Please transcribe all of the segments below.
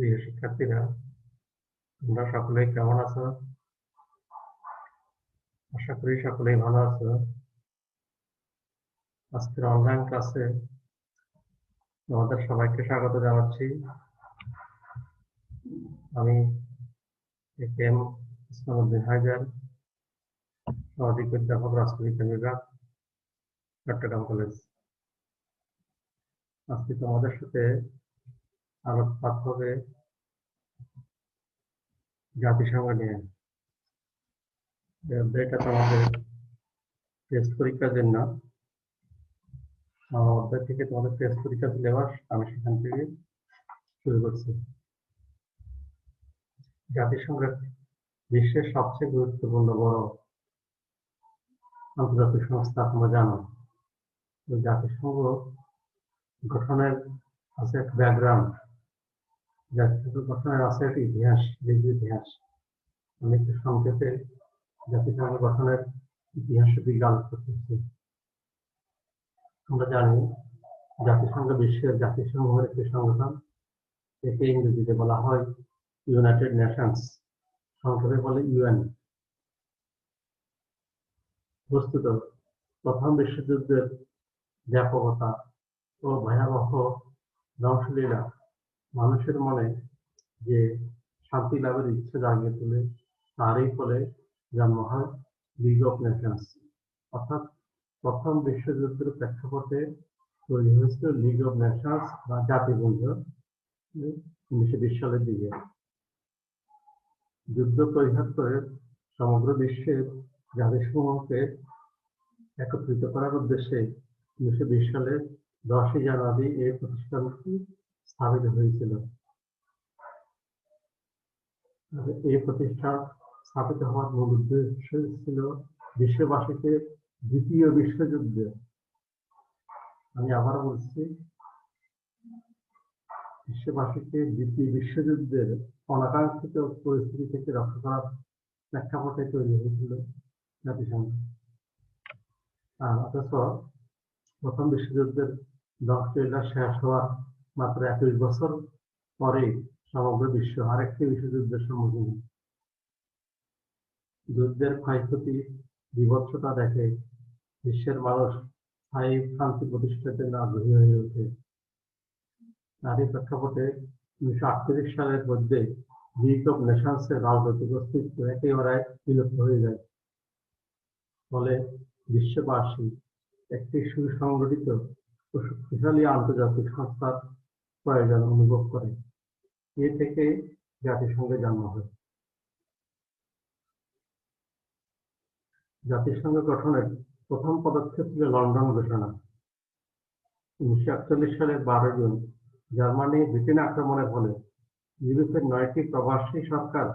প্রিয় শিক্ষার্থীরা, তোমরা সকলেই কেমন আছো? আশা করি সকলেই ভালো আছো। আজকের অনলাইন ক্লাসে তোমাদের সবাইকে স্বাগত জানাচ্ছি। আমি এম ইসলামউদ্দিন হায়দার, সহযোগী অধ্যাপক, রাষ্ট্রবিজ্ঞান বিভাগ, চট্টগ্রাম কলেজ। আজকে তোমাদের সাথে আলোকপাত হবে জাতিসংঘ নিয়ে। এটা তোমাদের টেস্ট পরীক্ষার জন্য অধ্যায় থেকে তোমাদের টেস্ট পরীক্ষার সিলেবাস আমি সেখান থেকে শুরু করছি। জাতিসংঘ বিশ্বের সবচেয়ে গুরুত্বপূর্ণ বড় আন্তর্জাতিক সংস্থা, তোমরা জানো। জাতিসংঘ গঠনের আছে এক ব্যাকগ্রাউন্ড, জাতিসংঘ গঠনের আছে একটা ইতিহাস, দীর্ঘ ইতিহাস। আমি একটু সংক্ষেপে জাতিসংঘ গঠনের ইতিহাসের দিকে আলোচনা করছি। আমরা জানি জাতিসংঘ বিশ্বের জাতিসংঘের একটি সংগঠন। একে ইংরেজিতে বলা হয় ইউনাইটেড নেশনস, সংক্ষেপে বলে ইউএন। বস্তুত প্রথম বিশ্বযুদ্ধের ব্যাপকতা ও ভয়াবহ ধ্বংসলীলা মানুষের মনে যে শান্তি লাভের ইচ্ছে জাগিয়ে তোলে, তারই ফলে জন্ম হয় লিগ অফ নেশনস। অর্থাৎ প্রথম বিশ্বযুদ্ধের প্রেক্ষাপটে তৈরি হয়েছিল লিগ অফ নেশনস বা জাতিসংঘ 1920 সালের দিকে। যুদ্ধ পরিহার করে সমগ্র বিশ্বের জাতিসমূহকে একত্রিত করার উদ্দেশ্যে 1920 সালের 10 জানুয়ারি এই প্রতিষ্ঠানটি স্থাপিত হয়েছিল। এই প্রতিষ্ঠান স্থাপিত হওয়ার মূল উদ্দেশ্য ছিল বিশ্ববাসীকে দ্বিতীয় বিশ্বযুদ্ধে, আমি আবার বলছি, বিশ্ববাসীকে দ্বিতীয় বিশ্বযুদ্ধের অনাকাঙ্ক্ষিত পরিস্থিতি থেকে রক্ষা করার প্রেক্ষাপটে তৈরি হয়েছিল জাতিসংঘ। অথচ প্রথম বিশ্বযুদ্ধের ধ্বংসলীলা শেষ হওয়ার মাত্র 21 বছর পরে সমগ্র বিশ্ব আরেকটি বিশ্বযুদ্ধের সম্মুখীন। যুদ্ধের ক্ষয়ক্ষতি, বিভৎসতা দেখে বিশ্বের মানুষ স্থায়ী শান্তি প্রতিষ্ঠার জন্য আগ্রহী হয়ে ওঠে। তারই প্রেক্ষাপটে 1948 সালের মধ্যে লিগ অফ নেশনসের রাজনৈতিক অস্তিত্ব একেবারে বিলুপ্ত হয়ে যায়। ফলে বিশ্ববাসী একটি সুসংগঠিত ও শক্তিশালী আন্তর্জাতিক সংস্থার প্রয়োজন অনুভব করে। এ থেকে জাতিসংঘের জন্ম হয়। জাতিসংঘ গঠনের প্রথম পদক্ষেপ ছিল লন্ডন ঘোষণা। 1941 সালের 12 জুন জার্মানি ব্রিটেন আক্রমণের ফলে ইউরোপের 9টি প্রবাসী সরকার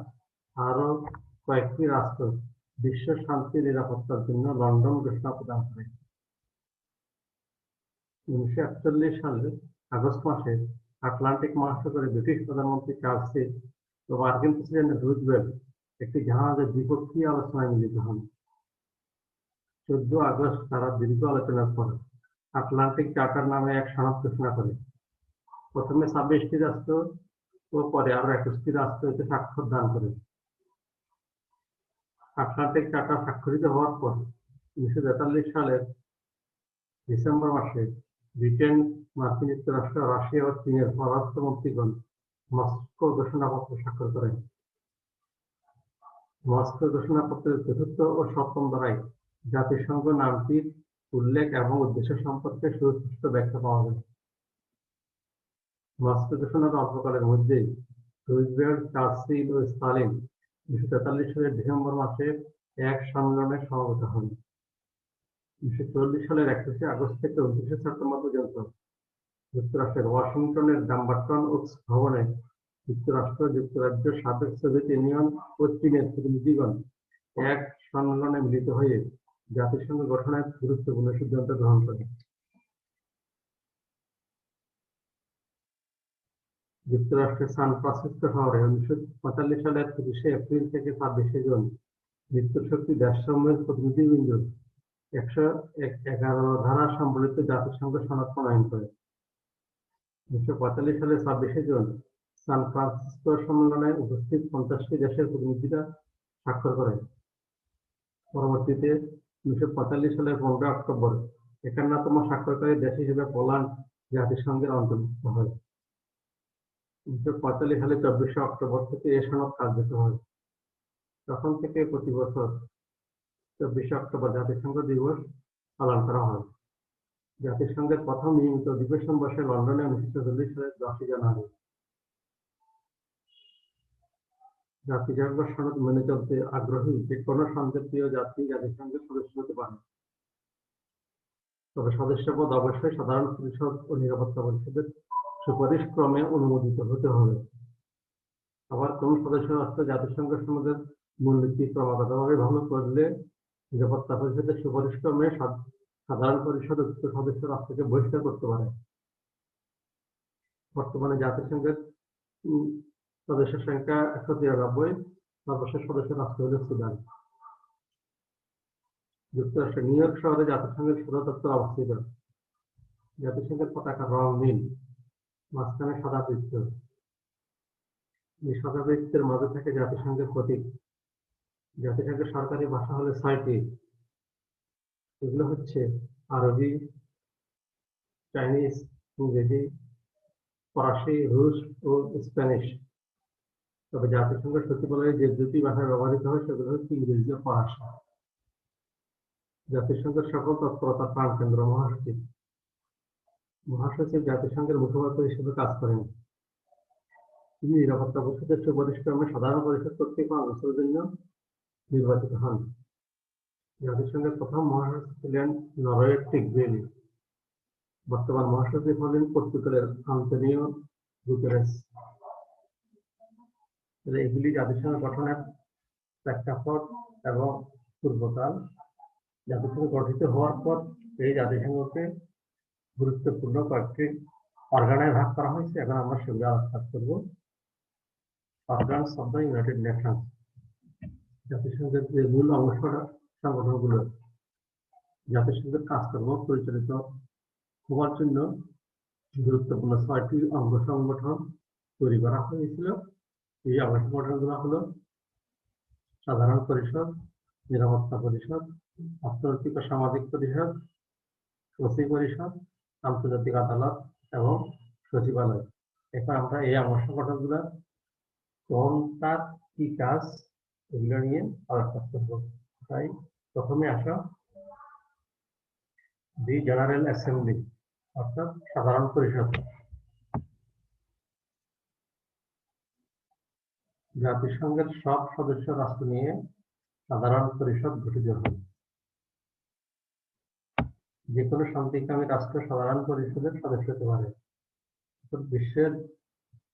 আরো কয়েকটি রাষ্ট্র বিশ্ব শান্তি নিরাপত্তার জন্য লন্ডন ঘোষণা প্রদান করে। 1941 সালের আগস্ট মাসে আটলান্টিক মহাসাগরে ব্রিটিশ প্রধানমন্ত্রী চার্লস ও মার্কিন প্রেসিডেন্ট রুজভেল্ট একটি জাহাজে দ্বিপক্ষীয় আলোচনায় মিলিত হন। 14 আগস্ট তারা দীর্ঘ আলোচনার পর আটলান্টিক চার্টার নামে এক সনদ ঘোষণা করে। প্রথমে 26টি রাষ্ট্র ও পরে আরো 21টি রাষ্ট্র এতে স্বাক্ষর দান করে। আটলান্টিক চার্টার স্বাক্ষরিত হওয়ার পর 1943 সালের ডিসেম্বর মাসে ব্রিটেন, মার্কিন যুক্তরাষ্ট্র, রাশিয়া ও চীনের পররাষ্ট্রমন্ত্রীগণ মস্কো ঘোষণাপত্র স্বাক্ষর করেন। মস্কো ঘোষণাপত্রের চতুর্থ ও সপ্তম ধারায় জাতিসংঘ নামটির উল্লেখ এবং উদ্দেশ্য সম্পর্কে সুস্পষ্ট ব্যাখ্যা পাওয়া যায়। মস্কো ঘোষণার অল্পকালের মধ্যেই রুজভেল্ট, চার্চিল ও স্টালিন 1943 সালের ডিসেম্বর মাসে এক সম্মেলনে সমবেত হন। 1940 সালের 21 আগস্ট থেকে 29 সেপ্টেম্বর পর্যন্ত যুক্তরাষ্ট্রের ওয়াশিংটনের ডাম্বারটন ওকস ভবনে যুক্তরাষ্ট্র, যুক্তরাজ্য, সাবেক সোভিয়েত ইউনিয়ন ও চীনের প্রতিনিধিগণ এক সম্মেলনে মিলিত হয়ে জাতিসংঘ গঠনের গুরুত্বপূর্ণ সিদ্ধান্ত গ্রহণ করে। যুক্তরাষ্ট্রের সান ফ্রান্সিসকো শহরে 1945 সালের 25 এপ্রিল থেকে 26 জুন মিত্রশক্তি দেশসমূহের প্রতিনিধিবৃন্দ 111 ধারা সম্বলিত জাতিসংঘ সনদ প্রণয়ন করে। 1945 সালের 26 জুন সান ফ্রান্সিসকো সম্মেলনে উপস্থিত 50টি দেশের প্রতিনিধিরা স্বাক্ষর করেন। পরবর্তীতে 1945 সালের 15 অক্টোবর 51তম স্বাক্ষরকারী দেশ হিসেবে পোল্যান্ড জাতিসংঘের অন্তর্ভুক্ত হয়। 1945 সালে 24 অক্টোবর থেকে এ সনদ কার্যকর হয়। তখন থেকে প্রতি বছর 24 অক্টোবর জাতিসংঘ দিবস পালন করা হয়। জাতিসংঘের প্রথম নিয়মিত অধিবেশন বসে লন্ডনে 1946 সালের 10 জানুয়ারি। জাতিসংঘ সনদ মেনে চলতে আগ্রহী যে কোনো শান্তিপ্রিয় জাতি জাতিসংঘের সদস্য হতে পারে, তবে সদস্যপদ অবশ্যই সাধারণ পরিষদ ও নিরাপত্তা পরিষদের সুপারিশ ক্রমে অনুমোদিত হতে হবে। আবার কোন সদস্য রাষ্ট্র জাতিসংঘ সনদের মূলনীতি ক্রমাগতভাবে ভঙ্গ করলে নিরাপত্তা পরিষদের সুপারিশ ক্রমে সাধারণ পরিষদ উক্ত সদস্য রাষ্ট্রকে বহিষ্কার করতে পারে। বর্তমানে জাতিসংঘের সদস্য সংখ্যা 193, সর্বশেষ সদস্য রাষ্ট্র হল সুদান। যুক্তরাষ্ট্রের নিউ ইয়র্ক শহরে জাতিসংঘের সদর দপ্তর অবস্থিত। জাতিসংঘের পতাকার রং নীল, মাঝখানে সাদা বৃত্ত। এই সাদা বৃত্তের মাঝে থাকে জাতিসংঘের প্রতীক। জাতিসংঘের সরকারি ভাষা হলো 6টি। এগুলো হচ্ছে আরবি, চাইনিজ, ইংরেজি, ফরাসি, রুশ ও স্প্যানিশ। তবে জাতিসংঘ সচিবালয়ে যে দুটি ভাষা ব্যবহৃত হয় সেগুলো হচ্ছে ইংরেজি ও ফরাসি। জাতিসংঘের সকল তৎপরতার প্রাণকেন্দ্র মহাসচিব। মহাসচিব জাতিসংঘের মুখপাত্র হিসেবে কাজ করেন। তিনি নিরাপত্তা পরিষদের সুপারিশ ক্রমে সাধারণ পরিষদ কর্তৃক 5 বছরের জন্য নির্বাচিত হন। জাতিসংঘের প্রথম মহাসচিব ছিলেন নরওয়ের টিগভেলি। বর্তমান মহাসচিব হলেন পর্তুগালের আন্তোনিও গুতেরেস। এগুলি জাতিসংঘ গঠনের প্রেক্ষাপট এবং পূর্বকাল। জাতিসংঘ গঠিত হওয়ার পর এই জাতিসংঘকে গুরুত্বপূর্ণ কয়েকটি অর্গানে ভাগ করা হয়েছে। এখন আমরা সেগুলো আলোচনা করব। Organs of the United Nations, জাতিসংঘের যে মূল অংশ সংগঠনগুলো জাতিসংঘের কাজকর্ম পরিচালিত হওয়ার জন্য গুরুত্বপূর্ণ 6টি অঙ্গ সংগঠন তৈরি করা হয়েছিল। এই অঙ্গ সংগঠনগুলো হলো সাধারণ পরিষদ, নিরাপত্তা পরিষদ, অর্থনৈতিক ও সামাজিক পরিষদ, সচিব পরিষদ, আন্তর্জাতিক আদালত এবং সচিবালয়। এখন আমরা এই অঙ্গ সংগঠনগুলো কোনটার কি কাজ এগুলো নিয়ে আলোচনা করব। তাই প্রথমে আসা দি জেনারেল অ্যাসেম্বলি অর্থাৎ সাধারণ পরিষদ। জাতিসংঘের সব সদস্য রাষ্ট্র নিয়ে সাধারণ পরিষদ গঠিত হয়। যে কোনো শান্তিকামী রাষ্ট্র সাধারণ পরিষদের সদস্য হতে পারে। বিশ্বের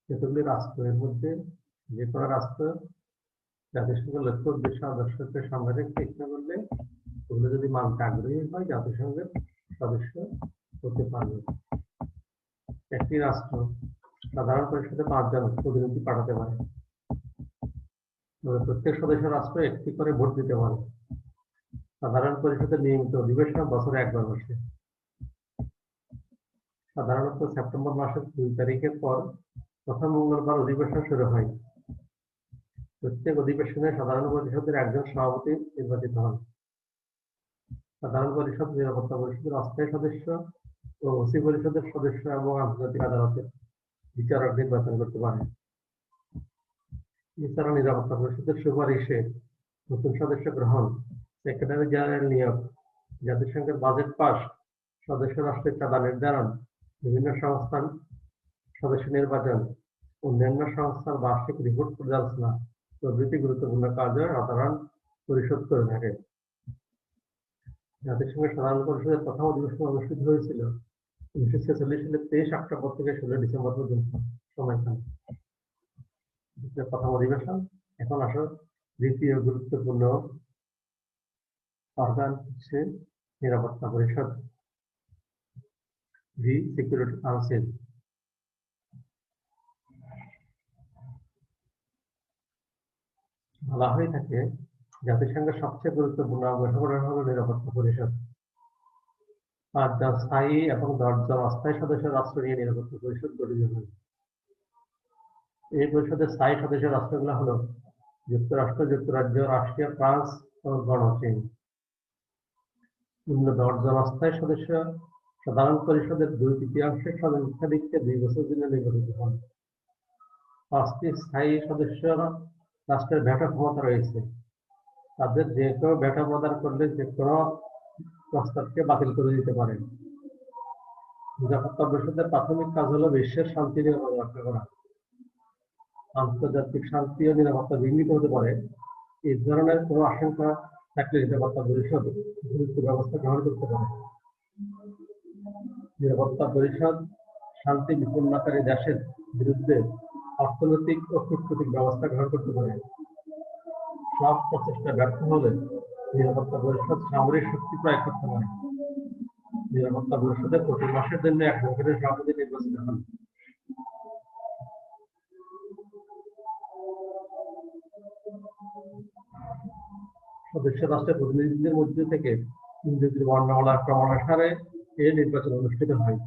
যতগুলি রাষ্ট্রের মধ্যে যে কোনো রাষ্ট্র জাতিসংঘের লক্ষ্য উদ্দেশ্য আদর্শকে সামনে রেখে ইচ্ছা করলে ওগুলো যদি মানতে আগ্রহী হয় জাতিসংঘের সদস্য হতে পারবে। একটি রাষ্ট্র সাধারণ পরিষদে 5 জন প্রতিনিধি পাঠাতে পারে। প্রত্যেক সদস্য রাষ্ট্র একটি করে ভোট দিতে পারে। সাধারণ পরিষদের নিয়মিত অধিবেশন বছরে একবার বসে। সাধারণত সেপ্টেম্বর মাসের 2 তারিখের পর প্রথম মঙ্গলবার অধিবেশন শুরু হয়। প্রত্যেক অধিবেশনে সাধারণ পরিষদের একজন সভাপতি নির্বাচিত হন। সাধারণ পরিষদ নিরাপত্তা পরিষদের অস্থায়ী সদস্য ও ওসি পরিষদের সদস্য এবং আন্তর্জাতিক আদালতের বিচারক নির্বাচন করতে পারে। এছাড়া নিরাপত্তা পরিষদের সুপারিশে নতুন সদস্য গ্রহণ, সেক্রেটারি জেনারেল নিয়োগ, জাতিসংঘের বাজেট পাস, সদস্য রাষ্ট্রের চাঁদা নির্ধারণ, বিভিন্ন সংস্থার সদস্য নির্বাচন, অন্যান্য সংস্থার বার্ষিক রিপোর্ট পর্যালোচনা প্রভৃতি গুরুত্বপূর্ণ কার্য সাধারণ পরিষদ করে থাকে। জাতিসংঘের সাধারণ পরিষদের প্রথম অধিবেশন অনুষ্ঠিত হয়েছিল 1946 সালের 23 অক্টোবর থেকে 16 ডিসেম্বর পর্যন্ত সময়কাল। প্রথম অধিবেশন। এখন আসো দ্বিতীয় গুরুত্বপূর্ণ অর্গান হচ্ছে নিরাপত্তা পরিষদ, দি সিকিউরিটি কাউন্সিল। বলা হয়ে থাকে জাতিসংঘের সবচেয়ে গুরুত্বপূর্ণ অঙ্গ সংগঠন হল নিরাপত্তা পরিষদ। 5 জন স্থায়ী এবং 10 জন অস্থায়ী সদস্য রাষ্ট্র নিয়ে নিরাপত্তা পরিষদ গঠিত হয়। এই পরিষদের স্থায়ী সদস্য রাষ্ট্রগুলো হলো যুক্তরাষ্ট্র, যুক্তরাজ্য, রাশিয়া, ফ্রান্স ও গণচীন। অন্য 10 জন অস্থায়ী সদস্য সাধারণ পরিষদের 2/3 সংখ্যাধিক্যে 2 বছরের জন্য নির্বাচিত হন। 5টি স্থায়ী সদস্য রাষ্ট্রের ভেটো ক্ষমতা রয়েছে। তাদের যে কেউ ভেটো প্রদান করলে যে কোনো প্রস্তাবকে বাতিল করে দিতে পারে। নিরাপত্তা পরিষদের প্রাথমিক কাজ হলো বিশ্বের শান্তি রক্ষা করা। আন্তর্জাতিক শান্তি ও নিরাপত্তা বিঘ্নিত হতে পারে এই ধরনের কোনো আশঙ্কা থাকলে নিরাপত্তা পরিষদ দ্রুত ব্যবস্থা গ্রহণ করতে পারে। নিরাপত্তা পরিষদ শান্তি বিপন্নকারী দেশের বিরুদ্ধে অর্থনৈতিক ও কূটনৈতিক ব্যবস্থা গ্রহণ করতে পারে। সব প্রচেষ্টা ব্যর্থ হলে নিরাপত্তা পরিষদ সামরিক শক্তি প্রয়োগ করতে পারে। নিরাপত্তা পরিষদের প্রতি মাসের জন্য একজন করে সভাপতি নির্বাচিত হন। সদস্য রাষ্ট্রের প্রতিনিধিদের মধ্যে থেকে ইংরেজি বর্ণমালার ক্রমানুসারে এই নির্বাচন অনুষ্ঠিত হয়।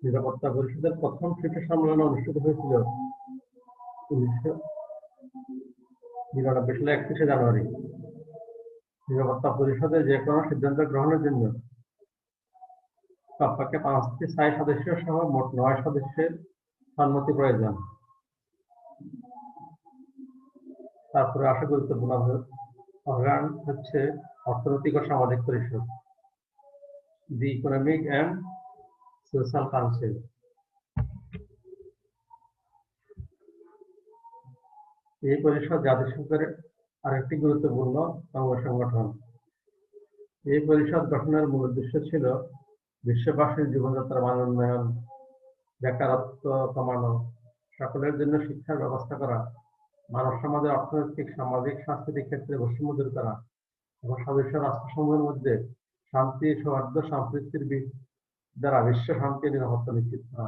নিরাপত্তা পরিষদের প্রথম শীর্ষ সম্মেলন অনুষ্ঠিত হয়েছিল 1999 সালে 31শে জানুয়ারি। নিরাপত্তা পরিষদে যে কোনো সিদ্ধান্ত গ্রহণের জন্য কমপক্ষে 5টি স্থায়ী সদস্য সহ মোট 9 সদস্যের সম্মতি প্রয়োজন। তারপরে আসা গুরুত্বপূর্ণ অর্গান হচ্ছে অর্থনৈতিক ও সামাজিক পরিষদ, দি ইকোনমিক অ্যান্ড সোশ্যাল কাউন্সিল। এই পরিষদ জাতিসংঘের আরেকটি গুরুত্বপূর্ণ অঙ্গ সংগঠন। এই পরিষদ গঠনের মূল উদ্দেশ্য ছিল বিশ্ববাসীর জীবনযাত্রার মান উন্নয়ন, বেকারত্ব কমানো, সকলের জন্য শিক্ষার ব্যবস্থা করা, মানব সমাজের অর্থনৈতিক, সামাজিক, সাংস্কৃতিক ক্ষেত্রে বৈষম্য দূর করা এবং সদস্য রাষ্ট্রসমূহের মধ্যে শান্তি, সৌহার্দ্য, সম্প্রীতির দ্বারা বিশ্ব শান্তি ও নিরাপত্তা নিশ্চিত করা।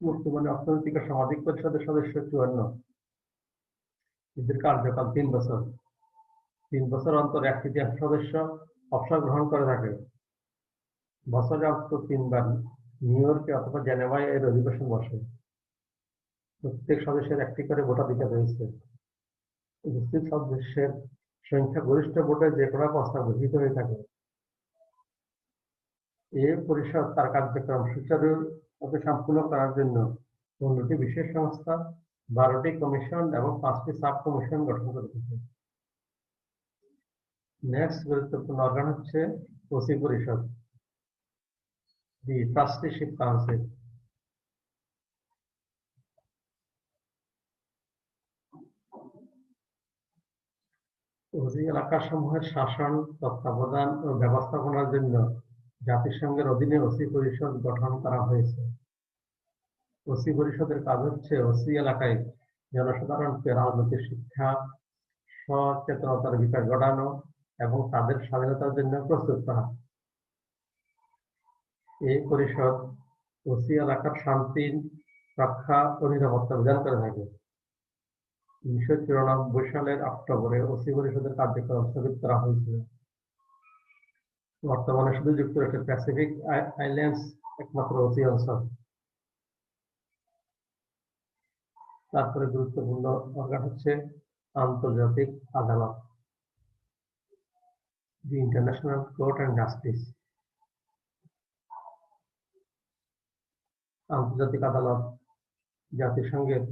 বর্তমানে অর্থনৈতিক ও সামাজিক পরিষদের সদস্য 54। এদের কার্যকাল 3 বছর। 3 বছর অন্তর 1/3 সদস্য অবসর গ্রহণ করে থাকে। বছরে অন্তত 3 বার নিউ ইয়র্কে অথবা জেনেভায় এর অধিবেশন বসে। প্রত্যেক সদস্যের একটি করে ভোটাধিকার রয়েছে। উপস্থিত সদস্যের সংখ্যা গরিষ্ঠ ভোটে যে কোনো প্রস্তাব গৃহীত হয়ে থাকে। এই পরিষদ তার কার্যক্রম সুচারুভাবে সম্পূর্ণ করার জন্য 15টি বিশেষ সংস্থা, 12টি কমিশন এবং 5টি সাব কমিশন গঠন করে থাকে। নেক্সট গুরুত্বপূর্ণ অর্গান হচ্ছে ওসি পরিষদ, দি ট্রাস্টিশিপ কাউন্সিল। ওসি এলাকাসমূহের শাসন, তত্ত্বাবধান ও ব্যবস্থাপনার জন্য জাতিসংঘের অধীনে ওসি পরিষদ গঠন করা হয়েছে। ওসি পরিষদের কাজ হচ্ছে ওসি এলাকায় জনসাধারণকে রাজনৈতিক শিক্ষা, সচেতনতার বিকাশ ঘটানো এবং তাদের স্বাধীনতার জন্য প্রস্তুত করা। এই পরিষদ ওসি এলাকার শান্তি রক্ষা ও নিরাপত্তা বিধান করে থাকে। 1994 সালের অক্টোবরে ওসি পরিষদের কার্যক্রম স্থগিত করা হয়েছিল। বর্তমানে শুধু যুক্তরাষ্ট্রের প্যাসিফিক আইল্যান্ডস একমাত্র ওসি অঞ্চল। তারপরে গুরুত্বপূর্ণ অর্গান হচ্ছে আন্তর্জাতিক আদালত, the international court and justice. আন্তর্জাতিক আদালত জাতিসংঘের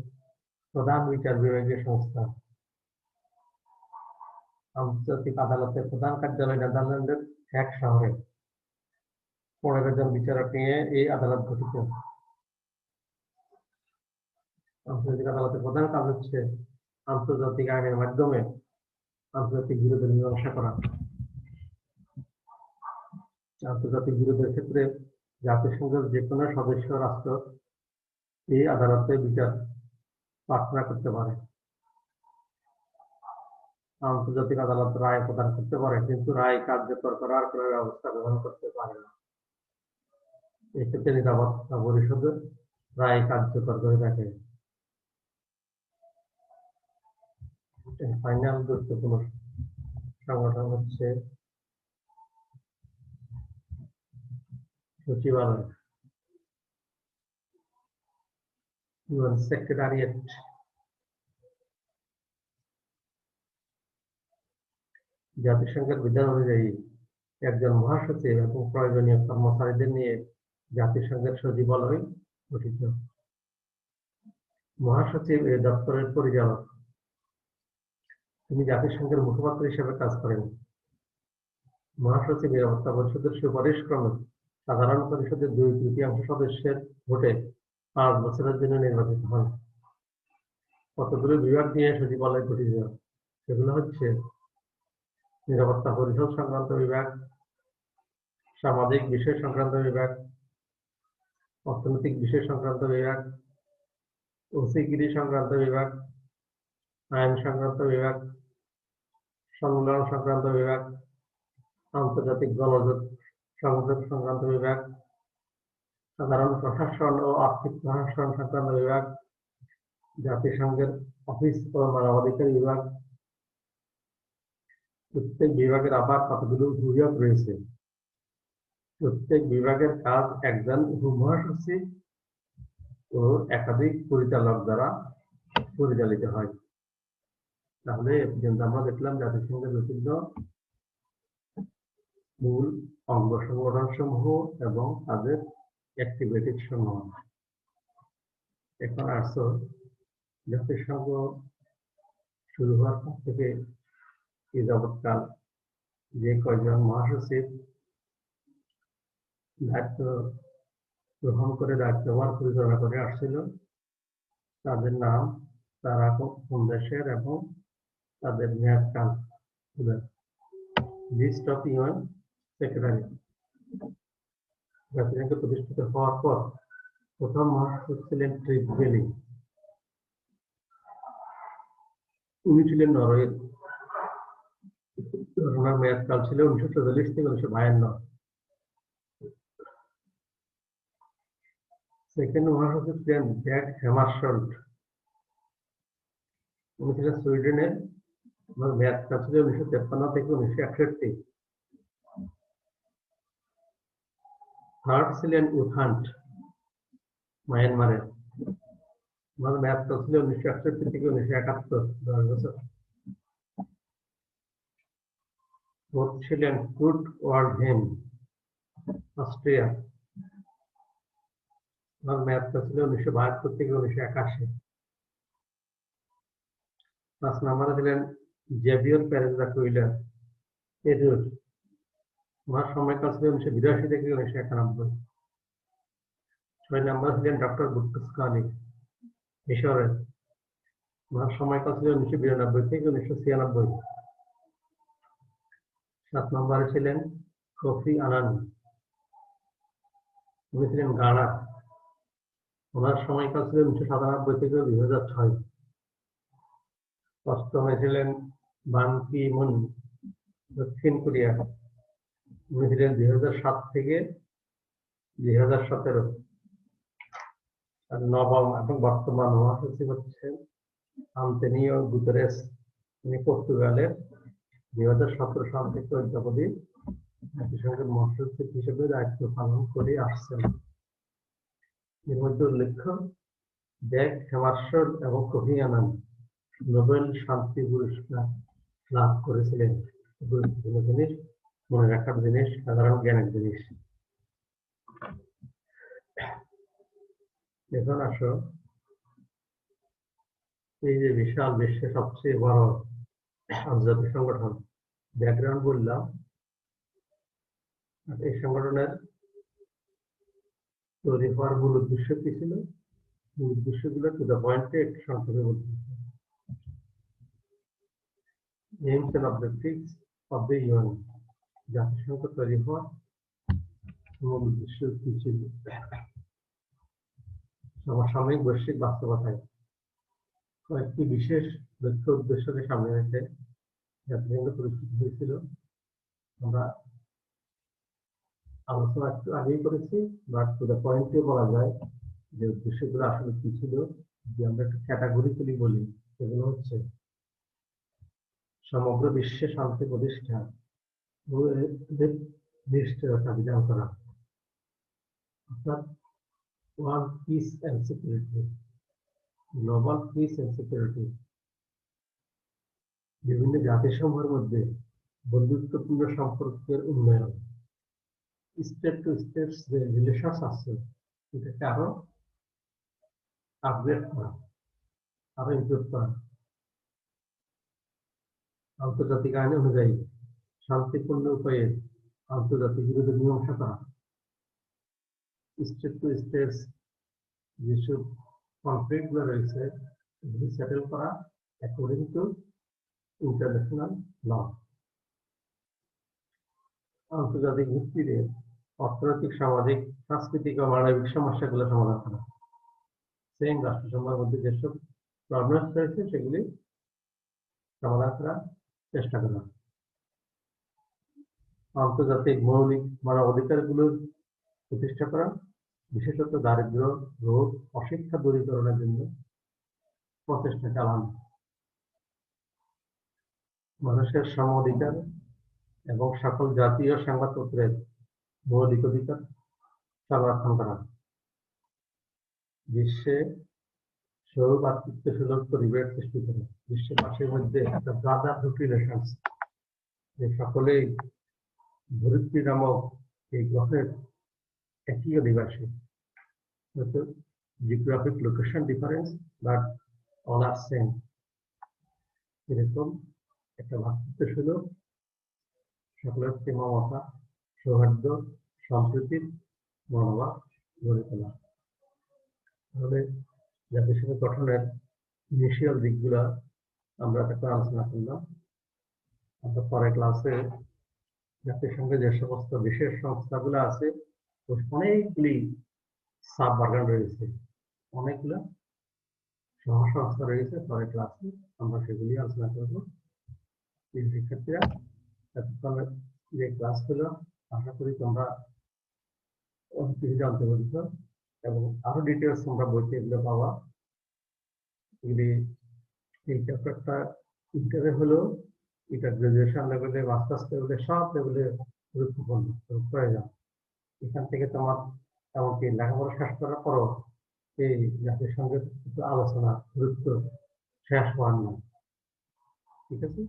প্রধান বিচার বিভাগীয় সংস্থা। আন্তর্জাতিক আদালতের প্রধান কার্যালয় নেদারল্যান্ডের হেগ শহরে। 15 জন বিচারক নিয়ে এই আদালত গঠিত। আন্তর্জাতিক আদালতের প্রধান কাজ হচ্ছে আন্তর্জাতিক আইনের মাধ্যমে আন্তর্জাতিক বিরোধের মীমাংসা করা। আন্তর্জাতিক বিরোধের ক্ষেত্রে জাতিসংঘের যে কোনো সদস্য রাষ্ট্র এই আদালতে বিচার প্রার্থনা করতে পারে। আন্তর্জাতিক আদালত রায় প্রদান করতে পারে, কিন্তু রায় কার্যকর করার কোনো ব্যবস্থা গ্রহণ করতে পারে না। এক্ষেত্রে নিরাপত্তা পরিষদ রায় কার্যকর করে থাকে। ফাইনাল গুরুত্বপূর্ণ সংগঠন হচ্ছে সচিবালয়। ইউএন সেক্রেটারিয়েট জাতিসংঘের বিধান অনুযায়ী একজন মহাসচিব এবং প্রয়োজনীয় কর্মচারীদের নিয়ে জাতিসংঘের সচিবালয় গঠিত। মহাসচিব এই দপ্তরের পরিচালক। তিনি জাতিসংঘের মুখপাত্র হিসেবে কাজ করেন। মহাসচিব নিরাপত্তা পরিষদের সুপারিশ ক্রমে সাধারণ পরিষদের 2/3 সদস্যের ভোটে 5 বছরের জন্য নির্বাচিত হন। কতগুলো বিভাগ নিয়ে সচিবালয় গঠিত, সেগুলো হচ্ছে নিরাপত্তা পরিষদ সংক্রান্ত বিভাগ, সামাজিক বিষয় সংক্রান্ত বিভাগ, অর্থনৈতিক বিষয় সংক্রান্ত বিভাগ, ওসিগিরি সংক্রান্ত বিভাগ, আইন সংক্রান্ত বিভাগ, সংগ্রাম সংক্রান্ত বিভাগ, আন্তর্জাতিক গণযোগ সংযোগ সংক্রান্ত বিভাগ, সাধারণ প্রশাসন ও আর্থিক প্রশাসন সংক্রান্ত বিভাগ, জাতিসংঘের অফিস ও মানবাধিকার বিভাগ। প্রত্যেক বিভাগের আবার কতগুলো বিভাগ রয়েছে। প্রত্যেক বিভাগের কাজ একজন উপমহাসচিব ও একাধিক পরিচালক দ্বারা পরিচালিত হয়। তাহলে এ পর্যন্ত আমরা দেখলাম জাতিসংঘের বিভিন্ন মূল অঙ্গ সংগঠন সমূহ এবং তাদের অ্যাক্টিভিটিস সমূহ। এখন আসো জাতিসংঘ শুরু হওয়ার পর থেকে এই যাবৎকাল যে কয়জন মহাসচিব দায়িত্ব গ্রহণ করে দায়িত্বভার পরিচালনা করে আসছিল, তাদের নাম, তারা কোন দেশের এবং তাদের মেয়াদকাল। List of UN secretary. জাতিসংঘ প্রতিষ্ঠিত হওয়ার পর প্রথম মহাসচিব ছিলেন ট্রিপ বেলি। উনি ছিলেন নরওয়ের। ওনার মেয়াদকাল ছিল 1944 থেকে 1952। সেকেন্ড মহাসচিব ছিলেন ড্যাগ হ্যামারশোল্ড। উনি ছিলেন সুইডেনের। ওনার মেয়াদকাল ছিল 1953 থেকে 1961। থার্ড ছিলেন উথান্ট, মায়ানমারের। ওনার মেয়াদকাল ছিল 1961 থেকে 1971, 10 বছর। ফোর্থ ছিলেন কুর্ট ওয়াল্ডহেইম, অস্ট্রিয়া। ওনার মেয়াদকাল ছিল 1972 থেকে 1981। 5 নম্বরে ছিলেন জেভিয়র পেরেজ দা কুইলার, পেরুর। ওনার সময়কাল ছিল 1982 থেকে 1991। 6 নম্বরে ছিলেন ডক্টর বুট্রুস গালি, মিশরের। ওনার সময়কাল ছিল 1992 থেকে 1996। 7 নম্বরে ছিলেন কোফি আনান, উনি ছিলেন গানা। ওনার সময়কাল ছিল 1997 থেকে 2006। 8মে ছিলেন বান কি মুন, দক্ষিণ কোরিয়া। উনি ছিলেন 2007 থেকে 2017। আর 9ম এবং বর্তমান মহাসচিব হচ্ছেন আন্তোনিও গুতেরেস। উনি পর্তুগালের। 2017 সাল থেকে অদ্যাবধি জাতিসংঘের মহাসচিব হিসেবে দায়িত্ব পালন করে আসছেন। এর মধ্যে উল্লেখ্য, ড্যাগ হ্যামারশোল্ড এবং কোফি আনান নোবেল শান্তি পুরস্কার লাভ করেছিলেন। গুরুত্বপূর্ণ জিনিস, মনে রাখার জিনিস, সাধারণ জ্ঞানের জিনিস। এখন আসো, এই যে বিশাল বিশ্বের সবচেয়ে বড় আন্তর্জাতিক সংগঠন, ব্যাকগ্রাউন্ড বললাম। এই সংগঠনের তৈরি হওয়ার মূল উদ্দেশ্য কি ছিল? উদ্দেশ্যগুলো টু দ্য পয়েন্টে একটু সংক্ষেপে বলতে। Aims and objectives of the UN. জাতিসংঘ তৈরি হওয়ার মূল উদ্দেশ্য কি ছিল? সমসাময়িক বৈশ্বিক বাস্তবতায় কয়েকটি বিশেষ লক্ষ্য উদ্দেশ্যকে সামনে রেখে জাতিসংঘ প্রতিষ্ঠিত হয়েছিল। আমরা আলোচনা একটু আগেই করেছি, বাট টু দ্য পয়েন্টে বলা যায় যে উদ্দেশ্যগুলো আসলে কি ছিল। যে আমরা একটু ক্যাটাগরিক্যালি বলি, সেগুলো হচ্ছে সমগ্র বিশ্বে শান্তি প্রতিষ্ঠা ও এর নিশ্চয়তা বিধান করা, অর্থাৎ world peace and security. Global peace and security, বিভিন্ন জাতিসমূহের মধ্যে বন্ধুত্বপূর্ণ সম্পর্কের উন্নয়ন, স্টেট টু স্টেট যে রিলেশনস আছে এটাকে আরো আপগ্রেড করা, আরো ইমপ্রুভ করা, আন্তর্জাতিক আইন অনুযায়ী শান্তিপূর্ণ উপায়ে আন্তর্জাতিক বিরোধী মীমাংসা করা, স্টেট টু স্টেট যেসব কনফ্লিক্ট গুলো রয়েছে এগুলি সেটেল করা অ্যাকর্ডিং টু ইন্টারন্যাশনাল ল, আন্তর্জাতিক ভিত্তিতে অর্থনৈতিক, সামাজিক, সাংস্কৃতিক ও মানবিক সমস্যাগুলো সমাধান করা, সেম রাষ্ট্রসংঘের মধ্যে যেসব প্রবলেমস রয়েছে সেগুলি সমাধান করার চেষ্টা করা, আন্তর্জাতিক মৌলিক মানবাধিকারগুলোর প্রতিষ্ঠা করা, বিশেষত দারিদ্র্য রোগ অশিক্ষা দূরীকরণের জন্য প্রচেষ্টা চালানো, মানুষের সম অধিকার এবং সকল জাতীয় সংবাদপত্রের মৌলিক অধিকার সংরক্ষণ করা, বিশ্বে সৌভাতৃত্ব সুলভ পরিবেশ সৃষ্টি করা, বিশ্ববাসীর মধ্যে একটা ব্রাদারহুড রিলেশনস, যে সকলেই ধরিত্রী নামক এই গ্রহের একই অধিবাসী, হয়তো geographic location difference but all are same, এরকম একটা ভাতৃত্ব সুলভ সকলের মমতা, সৌহার্দ্য, সম্প্রীতির মনোভাব গড়ে তোলা। তাহলে জাতিসংঘ গঠনের ইনিশিয়াল দিকগুলা আমরা একটা আলোচনা করলাম। আমরা পরের ক্লাসে জাতিসংঘে যে সমস্ত বিশেষ সংস্থাগুলো আছে অনেকগুলি সাব অর্গান রয়েছে, অনেকগুলো সহ সংস্থা রয়েছে। পরের ক্লাসে আমরা সেগুলি আলোচনা করবো। শিক্ষার্থীরা এতক্ষণ যে ক্লাসগুলো আশা করি তোমরা অনেক কিছু জানতে পেরেছ এবং আরো ডিটেলস তোমরা বইতে এগুলো পাওয়া। এগুলি এই চ্যাপ্টারটা ইন্টারে হলো, এটা গ্রাজুয়েশন লেভেলে, মাস্টার্স লেভেলে, সব লেভেলে গুরুত্বপূর্ণ প্রয়োজন। এখান থেকে তোমার এমনকি লেখাপড়া শেষ করার পরও এই জাতিসংঘের আলোচনা গুরুত্ব শেষ হওয়ার নয়। ঠিক আছে,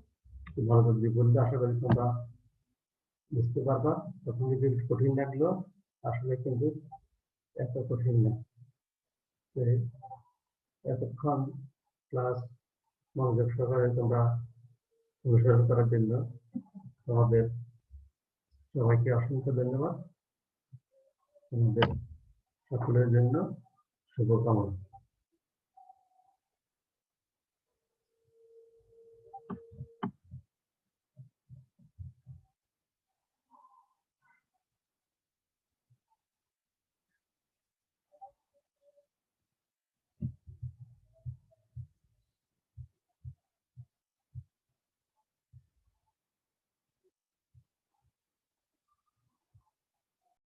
ভালো যদি বললে আশা করি তোমরা বুঝতে পারবা। তখন যদি কঠিন লাগলো, আসলে কিন্তু এত কঠিন না। এতক্ষণ ক্লাস মনোযোগ সহকারে তোমরা অনুসরণ করার জন্য তোমাদের সবাইকে অসংখ্য ধন্যবাদ। তোমাদের সকলের জন্য শুভকামনা।